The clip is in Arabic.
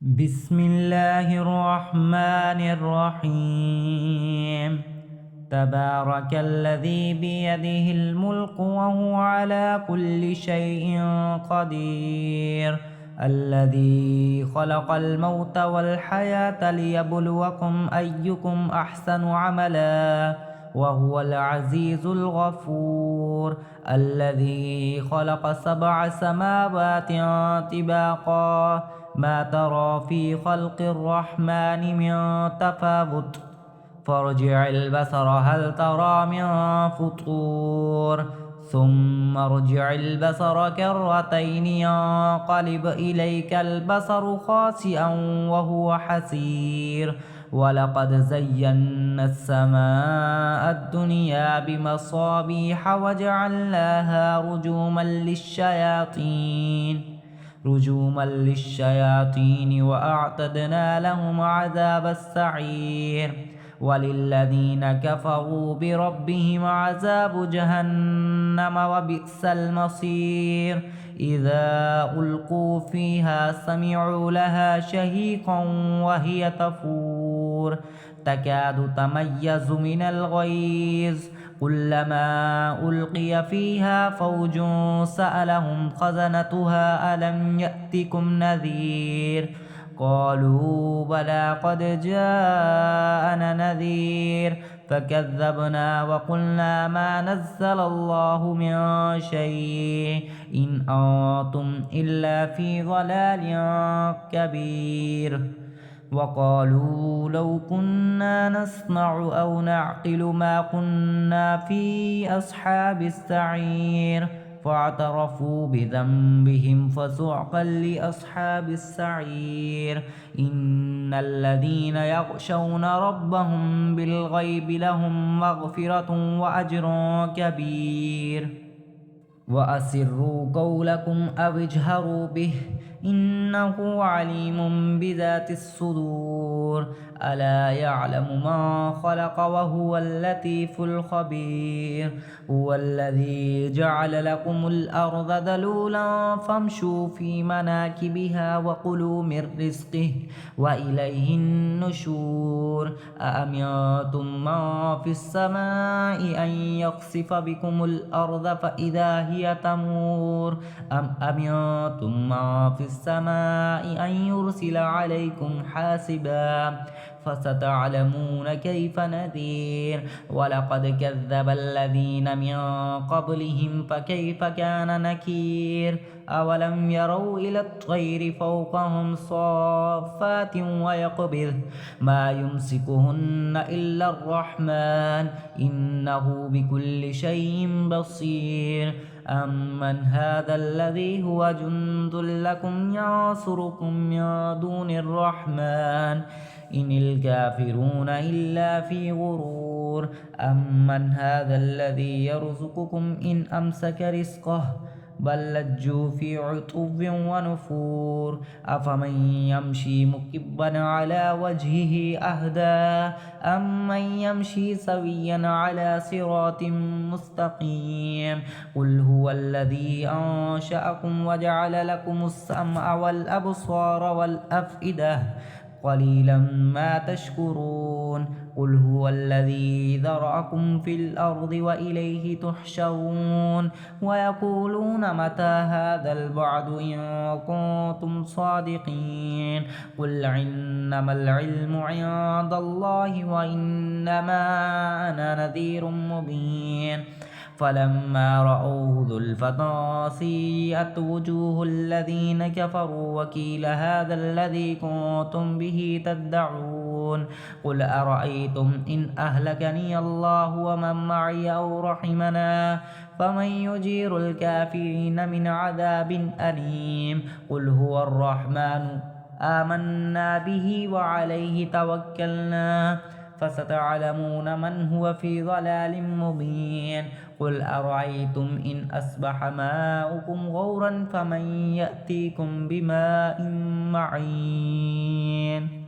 بسم الله الرحمن الرحيم. تبارك الذي بيده الملك وهو على كل شيء قدير. الذي خلق الموت والحياة ليبلوكم أيكم أحسن عملا وهو العزيز الغفور. الذي خلق 7 سماوات طباقا ما ترى في خلق الرحمن من تفاوت فارجع البصر هل ترى من فطور ثم ارجع البصر كرتين ينقلب إليك البصر خاسئا وهو حسير. ولقد زينا السماء الدنيا بمصابيح وجعلناها رجوما للشياطين وأعتدنا لهم عذاب السعير. وللذين كفروا بربهم عذاب جهنم وبئس المصير. إذا ألقوا فيها سمعوا لها شهيقا وهي تفور تكاد تميز من الغيظ كلما ألقي فيها فوج سألهم خزنتها ألم يأتكم نذير قالوا بلى قد جاءنا نذير فكذبنا وقلنا ما نزل الله من شيء إن أنتم إلا في ضلال كبير. وقالوا لو كنا نسمع أو نعقل ما كنا في أصحاب السعير فاعترفوا بذنبهم فسحقا لأصحاب السعير. إن الذين يخشون ربهم بالغيب لهم مغفرة وأجر كبير. وأسروا قولكم أو اجهروا به إنه عليم بذات الصدور. ألا يعلم من خلق وهو اللطيف الخبير. هو الذي جعل لكم الأرض ذلولا فامشوا في مناكبها وكلوا من رزقه وإليه النشور. أأمنتم من في السماء أن يخسف بكم الأرض فإذا هي تمور أم أمنتم من في السماء أن يرسل عليكم حاسبا فستعلمون كيف نذير. ولقد كذب الذين من قبلهم فكيف كان نكير. أولم يروا إلى الطير فوقهم صافات ويقبض ما يمسكهن إلا الرحمن إنه بكل شيء بصير. أمن هذا الذي هو جند لكم ينصركم من دون الرحمن إن الكافرون إلا في غرور. أمن هذا الذي يرزقكم إن أمسك رزقه بل لجوا في عتو ونفور. أفمن يمشي مكبا على وجهه أهدى أمن يمشي سويا على صراط مستقيم. قل هو الذي أنشأكم وجعل لكم السمع والأبصار والأفئدة قليلا ما تشكرون. قل هو الذي ذرأكم في الأرض وإليه تحشرون. ويقولون متى هذا الوعد إن كنتم صادقين. قل إنما العلم عند الله وإنما أنا نذير مبين. فلما رأوه زلفة سيئت وجوه الذين كفروا وقيل هذا الذي كنتم به تدعون. قل أرأيتم إن أهلكني الله ومن معي أو رحمنا فمن يجير الكافرين من عذاب أليم. قل هو الرحمن آمنا به وعليه توكلنا فستعلمون من هو في ضلال مبين. قل أرأيتم إن أصبح ماؤكم غورا فمن يأتيكم بماء معين.